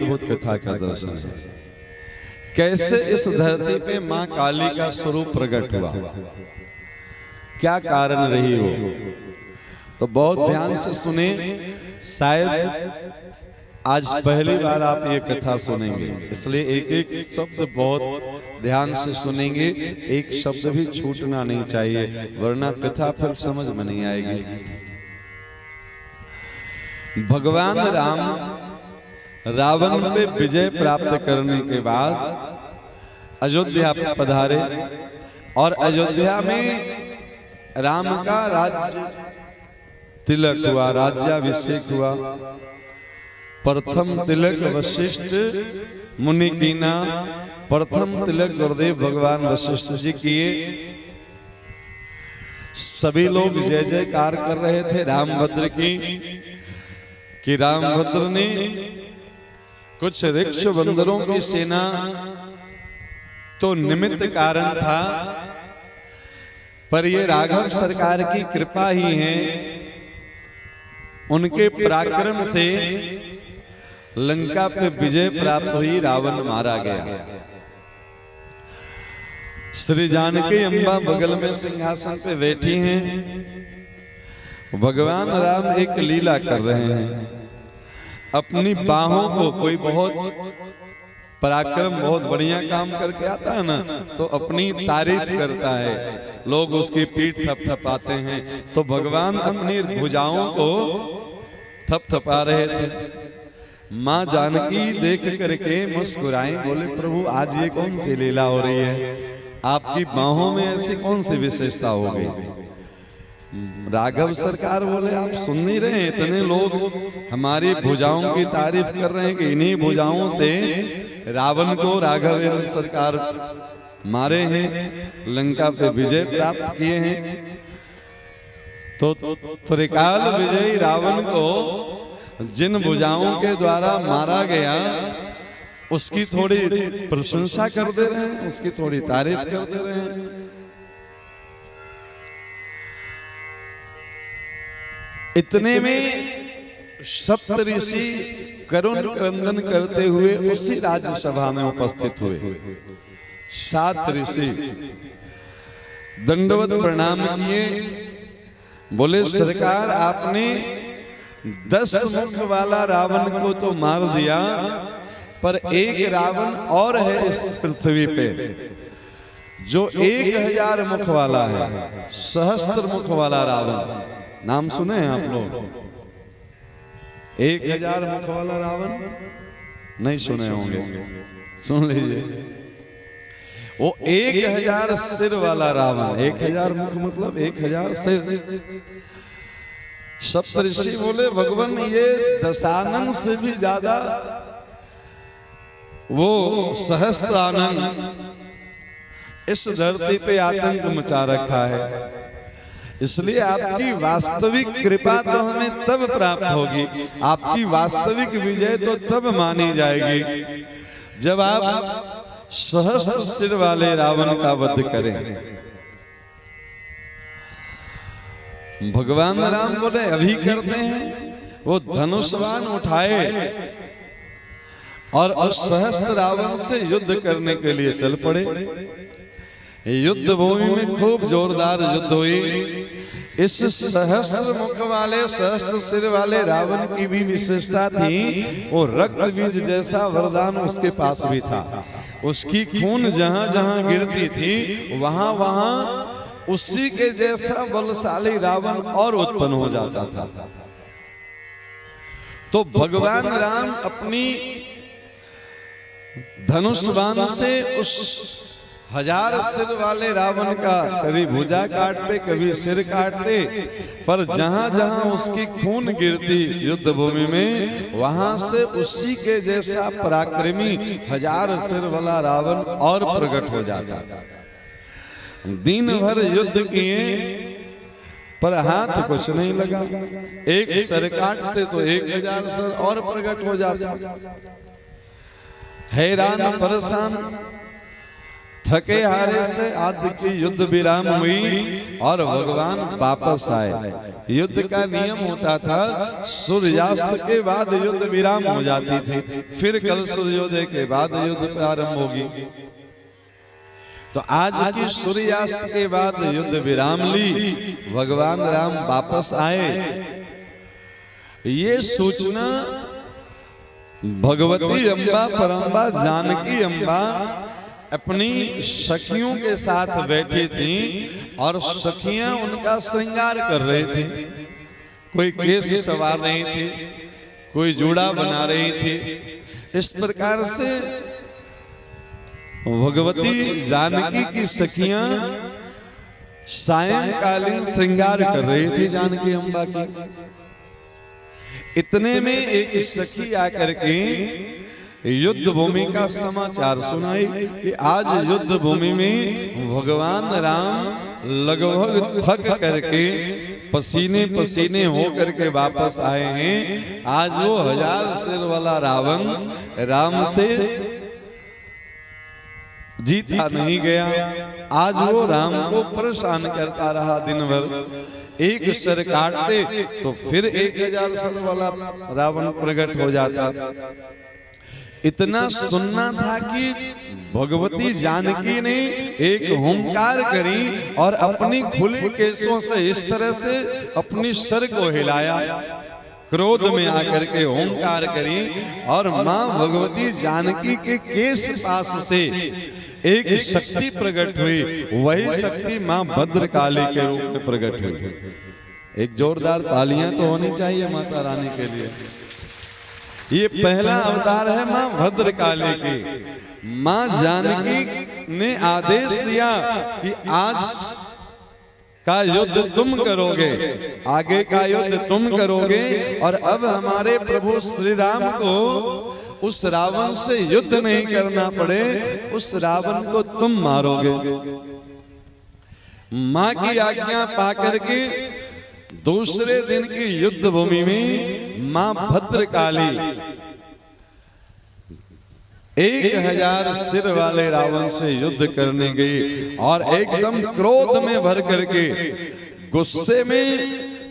अद्भुत कथा का दर्शन है। कैसे इस धरती पे मां काली का स्वरूप प्रकट हुआ, क्या कारण रही वो, तो बहुत ध्यान से सुने। शायद आज पहली बार आप ये कथा सुनेंगे, इसलिए एक एक शब्द बहुत ध्यान से सुनेंगे। एक शब्द भी छूटना नहीं चाहिए, वरना कथा फिर समझ में नहीं आएगी। भगवान राम रावण पे विजय प्राप्त करने के बाद अयोध्या पधारे और अयोध्या में राम का राज्य तिलक हुआ, राज्याभिषेक हुआ। प्रथम तिलक वशिष्ठ मुनि कीना, प्रथम तिलक गुरुदेव भगवान वशिष्ठ जी किए। सभी लोग जय जयकार कर रहे थे रामभद्र की, कि रामभद्र ने कुछ ऋक्ष बंदरों की सेना तो निमित्त कारण था, पर ये राघव सरकार की कृपा ही है। उनके पराक्रम से लंका पे विजय प्राप्त हुई, रावण मारा गया। श्री जानकी अम्बा बगल में सिंहासन पे बैठी हैं। भगवान राम एक लीला कर रहे हैं। अपनी बाहों को, कोई बहुत पराक्रम बहुत बढ़िया काम करके आता है ना, तो अपनी तारीफ करता है, लोग उसकी पीठ थपथपाते हैं। तो भगवान अपनी भुजाओं को थपथपा रहे थे। माँ जानकी देख करके मुस्कुराई, बोले प्रभु आज ये कौन सी लीला हो रही है, आपकी बाहों में ऐसी कौन सी विशेषता हो गई। राघव सरकार बोले आप सुन नहीं रहे, इतने लोग हमारी भुजाओं की तारीफ कर रहे हैं कि इन्हीं भुजाओं से रावण को राघवेंद्र सरकार मारे हैं, लंका पे विजय प्राप्त किए हैं। तो त्रिकाल विजयी रावण को जिन भुजाओं के द्वारा मारा गया, उसकी थोड़ी प्रशंसा कर दे रहे हैं, उसकी थोड़ी तारीफ कर दे रहे हैं। इतने में सप्त ऋषि करुण क्रंदन करते हुए उसी राज्यसभा में उपस्थित हुए। 7 ऋषि दंडवत प्रणाम किए, बोले सरकार आपने 10 मुख वाला रावण को तो मार दिया, पर एक रावण और है इस पृथ्वी पे जो 1000 मुख वाला है, सहस्त्र मुख वाला रावण। नाम सुने हैं आप लोग? 1000 मुख वाला रावण नहीं सुने होंगे, सुन लीजिए। वो 1000 सिर वाला रावण, 1000 मुख मतलब 1000 सिर। सप्तऋषि बोले भगवान ये दशानन से भी ज्यादा वो सहस्त्रानन इस धरती पे आतंक मचा रखा है, इसलिए आपकी वास्तविक कृपा तो हमें तब प्राप्त होगी, आपकी वास्तविक विजय तो तब मानी जाएगी जब आप सहस्त्र सिर वाले रावण का वध करें। भगवान राम बोले अभी करते हैं। वो धनुष्वान उठाए और उस सहस्त्र रावण से युद्ध करने के लिए चल पड़े। युद्ध भूमि में खूब जोरदार युद्ध हुई। इस सहस्त्र मुख वाले, सहस्त्र सिर वाले रावण की भी विशेषता थी, वो रक्त बीज जैसा वरदान उसके पास भी था। उसकी खून जहां जहां गिरती थी वहां वहां उसी के जैसा बलशाली रावण और उत्पन्न हो जाता था। तो भगवान राम अपनी धनुष बाण से उस 1000 सिर वाले रावण का कभी भुजा काटते, कभी सिर काटते, पर जहां जहां उसकी खून गिरती युद्ध भूमि में, वहां से उसी के जैसा पराक्रमी 1000 सिर वाला रावण और प्रकट हो जाता। दिन भर युद्ध किए पर हाथ कुछ नहीं लगा। एक सर काटते तो 1000 सर और प्रकट हो जाता। हैरान परेशान थके हारे से आदि की युद्ध विराम हुई और भगवान वापस आए। युद्ध का नियम होता था सूर्यास्त के बाद युद्ध विराम हो जाती थी, फिर कल सूर्योदय के बाद युद्ध प्रारंभ होगी। तो आज की सूर्यास्त के बाद युद्ध विराम ली, भगवान राम वापस आए। ये सूचना भगवती अम्बा परम्बा जानकी अम्बा अपनी सखियों के साथ बैठी थी और सखियां उनका श्रृंगार कर रही थी। कोई केस सवार रही थी, कोई जूड़ा बना रही थी। इस प्रकार से भगवती जानकी की सखियां सायंकालीन श्रृंगार कर रही थी जानकी अम्बा की। इतने में एक सखी आकर के युद्ध भूमि का समाचार सुनाई कि आज युद्ध भूमि में भगवान राम लगभग थक करके पसीने पसीने होकर के वापस आए हैं। आज वो 1000 सिर वाला रावण राम से जीता नहीं गया। आज वो राम को परेशान करता रहा दिन भर। एक सिर काटते तो फिर 1000 सिर वाला रावण प्रकट हो जाता। इतना सुनना था कि भगवती जानकी ने एक हुंकार करी और अपनी खुले केसों से इस तरह से अपनी सर को हिलाया, क्रोध में आकर के हुंकार करी और मां भगवती जानकी के केस पास से एक शक्ति प्रकट हुई। वही शक्ति मां भद्रकाली के रूप में प्रकट हुई। एक जोरदार तालियां तो होनी चाहिए माता रानी के लिए। ये पहला अवतार है मां भद्रकाली की। मां जानकी ने आदेश दिया कि आज का युद्ध तुम करोगे, आगे का युद्ध तुम करोगे और अब हमारे प्रभु श्री राम को उस रावण से युद्ध नहीं करना पड़े, उस रावण को तुम मारोगे। मां की आज्ञा पाकर के दूसरे दिन की युद्ध भूमि में मां भद्रकाली 1000 सिर वाले रावण से युद्ध करने गई और एकदम क्रोध में भर करके गुस्से में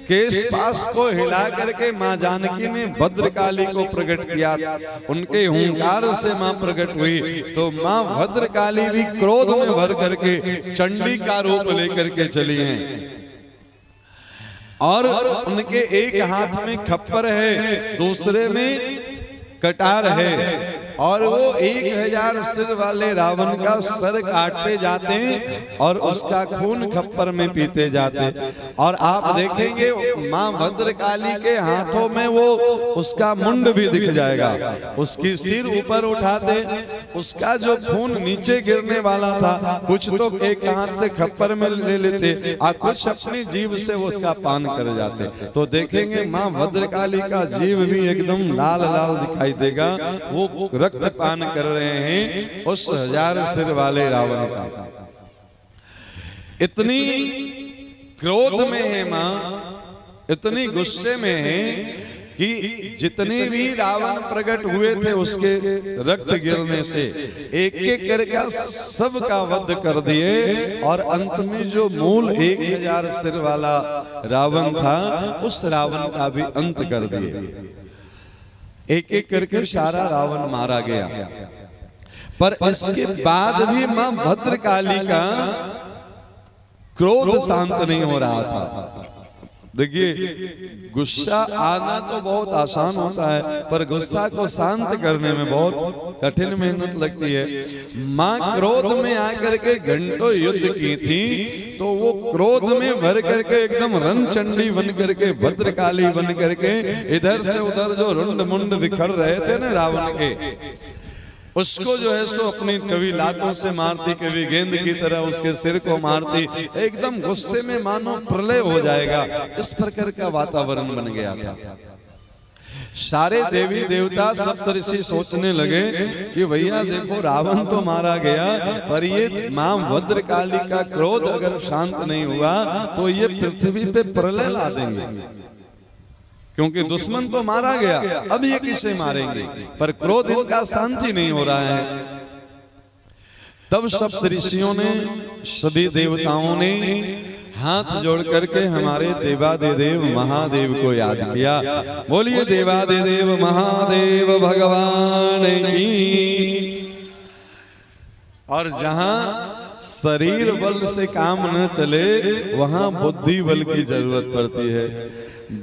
केश पास को हिला करके मां जानकी ने भद्रकाली को प्रकट किया। उनके हुंकार से मां प्रकट हुई तो मां भद्रकाली भी क्रोध में भर करके चंडी का रूप लेकर के चली हैं और उनके एक हाथ में खप्पर है, दूसरे में कटार है और वो 1000 सिर वाले रावण का सर काटते जाते हैं और उसका खून खप्पर में पीते जाते हैं। और आप देखेंगे मां भद्रकाली के हाथों में वो उसका मुंड भी दिख जाएगा। उसकी सिर ऊपर उठाते, उसका जो खून नीचे गिरने वाला था कुछ तो एक हाथ से खप्पर में ले लेते और कुछ अपनी जीभ से उसका पान कर जाते। तो देखेंगे मां भद्रकाली का जीभ भी एकदम लाल लाल दिखाई देगा। वो रक्त पान कर रहे हैं उस 1000 सिर वाले रावण का। इतनी क्रोध में है मां, इतनी गुस्से में है कि जितने भी रावण प्रकट हुए थे उसके रक्त गिरने से एक एक करके सबका वध कर दिए और अंत में जो मूल 1000 सिर वाला रावण था उस रावण का भी अंत कर दिए। एक एक करके सारा रावण मारा गया। पर इसके बाद भी मां भद्रकाली का क्रोध शांत नहीं हो रहा था। देखिए गुस्सा आना तो बहुत आसान होता है पर गुस्सा को शांत करने में बहुत कठिन मेहनत लगती है। मां क्रोध में आकर के घंटों युद्ध की थी तो वो क्रोध में भर करके एकदम रणचंडी बन करके भद्रकाली बन करके इधर से उधर जो रुंड मुंड बिखर रहे थे ना रावण के, उसको जो है सो अपनी कभी लातों से मारती, कभी गेंद की तरह उसके सिर को मारती। एकदम गुस्से में मानो प्रलय हो जाएगा, इस प्रकार का वातावरण बन गया था। सारे देवी देवता सप्तऋषि सोचने लगे कि भैया देखो रावण तो मारा गया पर ये मां भद्रकाली का क्रोध अगर शांत नहीं हुआ तो ये पृथ्वी पे प्रलय ला देंगे, क्योंकि दुश्मन तो मारा गया, अब ये किसे मारेंगे। पर क्रोध इनका शांति नहीं हो रहा है। तब सब ऋषियों ने, सभी देवताओं ने हाथ जोड़ करके हमारे देवादिदेव महादेव को याद किया। बोलिए देवादिदेव महादेव भगवान की। और जहां शरीर बल से काम न चले वहां बुद्धि बल की जरूरत पड़ती है।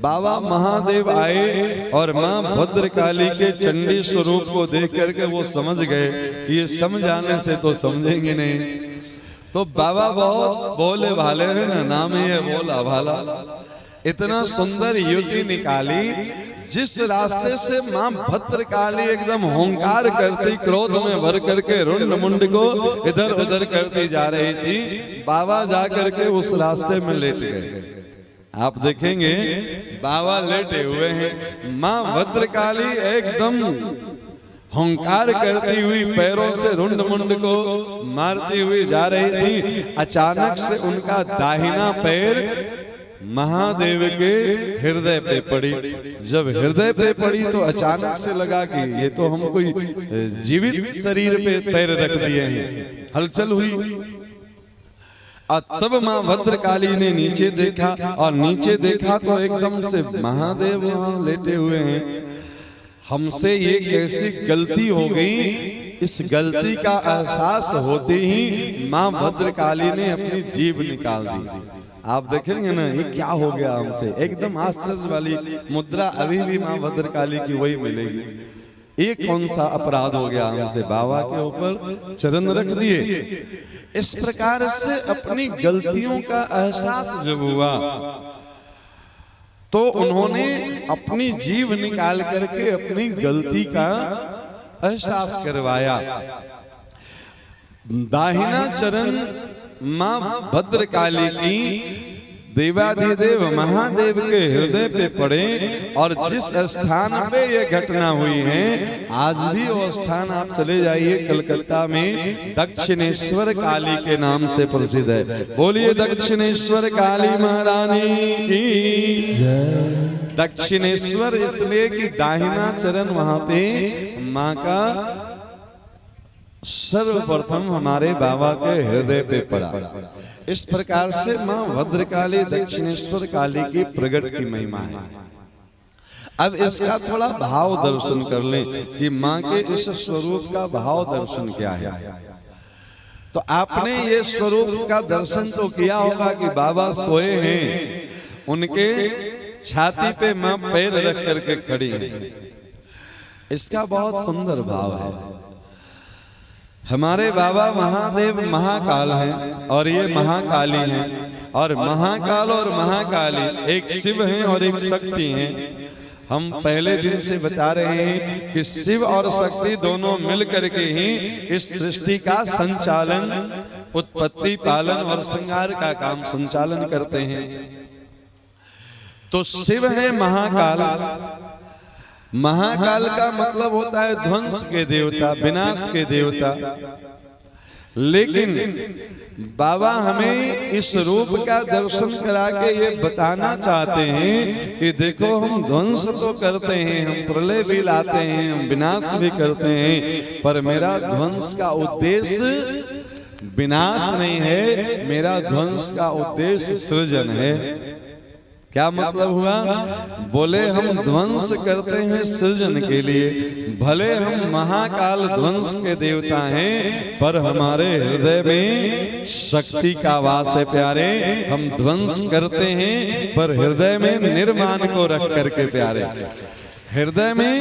बाबा महादेव आए और मां भद्रकाली के चंडी स्वरूप को देख करके वो समझ गए कि ये समझाने से तो समझेंगे नहीं। तो बाबा बहुत भोले भाले हैं ना, नाम ही है भोला भाला। इतना सुंदर युक्ति निकाली, जिस रास्ते से मां भद्रकाली एकदम होंकार करती, क्रोध में भर करके रुंड मुंड को इधर उधर करती जा रही थी, बाबा जा करके उस रास्ते में लेट गए। आप देखेंगे बाबा लेटे हुए हैं, मां भद्रकाली एकदम हुंकार करती हुई पैरों से रुंड मुंड को मारती हुई जा रही थी। अचानक से उनका दाहिना पैर महादेव के हृदय पे पड़ी। जब हृदय पे पड़ी तो अचानक से लगा कि ये तो हम कोई जीवित शरीर पे पैर रख दिए हैं। हलचल हुई और तब मां भद्रकाली ने नीचे देखा, और नीचे देखा तो एकदम से महादेव वहां लेटे हुए हैं। हमसे ये कैसी गलती हो गई, इस गलती का एहसास होते ही मां भद्रकाली ने अपनी जीभ निकाल दी। आप देखेंगे ना ये क्या हो गया हमसे, एकदम आश्चर्य वाली मुद्रा अभी भी मां भद्रकाली की वही मिलेगी। ये कौन सा अपराध हो गया हमसे, बाबा के ऊपर चरण रख दिए। इस प्रकार से अपनी गलतियों का एहसास जब हुआ तो उन्होंने अपनी जीभ निकाल करके अपनी गलती का एहसास करवाया। दाहिना चरण मां भद्रकाली की देवाधिदेव महादेव के हृदय पे पड़े, और जिस स्थान पे ये घटना हुई है आज भी वो स्थान आप चले जाइए, कलकत्ता में दक्षिणेश्वर काली के नाम से प्रसिद्ध है। बोलिए दक्षिणेश्वर काली महारानी की। दक्षिणेश्वर इसलिए कि दाहिना चरण वहां पे माँ का सर्वप्रथम हमारे बाबा के हृदय पे पड़ा। इस प्रकार से मां भद्रकाली दक्षिणेश्वर काली की प्रगट की महिमा है। अब इसका थोड़ा भाव दर्शन कर लें कि मां के इस स्वरूप का भाव दर्शन क्या है। तो आपने ये स्वरूप का दर्शन तो किया होगा कि बाबा सोए हैं, उनके छाती पे मां पैर रख करके खड़ी है। इसका बहुत सुंदर भाव है। हमारे बाबा महादेव महाकाल हैं और ये महाकाली हैं, और महाकाल और महाकाली एक शिव हैं और एक शक्ति हैं। हम पहले दिन से बता रहे हैं कि शिव और शक्ति दोनों मिलकर के ही इस सृष्टि का संचालन, उत्पत्ति, पालन और श्रृंगार का काम संचालन करते हैं। तो शिव है महाकाल। महाकाल का मतलब होता है ध्वंस के देवता, विनाश के देवता। लेकिन बाबा हमें इस रूप का दर्शन करा के ये बताना चाहते हैं कि देखो हम ध्वंस तो करते हैं, हम प्रलय भी लाते हैं, हम विनाश भी करते हैं, पर मेरा ध्वंस का उद्देश्य विनाश नहीं है, मेरा ध्वंस का उद्देश्य सृजन है। क्या मतलब हुआ? बोले हम ध्वंस करते हैं सृजन के लिए। भले हम महाकाल ध्वंस के देवता हैं, पर हमारे हृदय में शक्ति का वास है प्यारे। हम ध्वंस करते हैं पर हृदय में निर्माण को रख करके प्यारे। हृदय में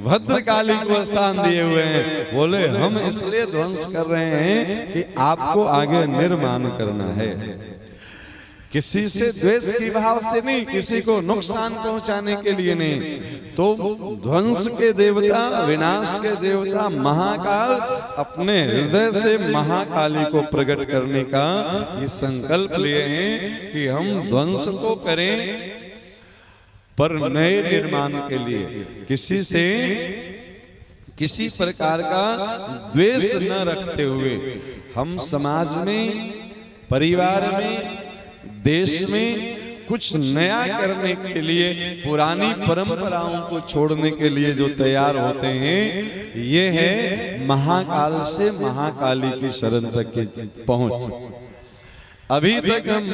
भद्रकाली को स्थान दिए हुए हैं। बोले हम इसलिए ध्वंस कर रहे हैं कि आपको आगे निर्माण करना है। किसी से द्वेष की भाव से नहीं, किसी को नुकसान पहुंचाने के लिए नहीं। तो ध्वंस के देवता, विनाश के देवता महाकाल अपने हृदय से महाकाली को प्रकट करने का ये संकल्प लिए हैं कि हम ध्वंस को करें पर नए निर्माण के लिए किसी से किसी प्रकार का द्वेष न रखते हुए हम समाज में, परिवार में, देश में कुछ नया करने के लिए, पुरानी परंपराओं को छोड़ने के लिए जो तैयार होते हैं, ये है महाकाल से महाकाली की शरण तक की पहुंच। अभी तक हम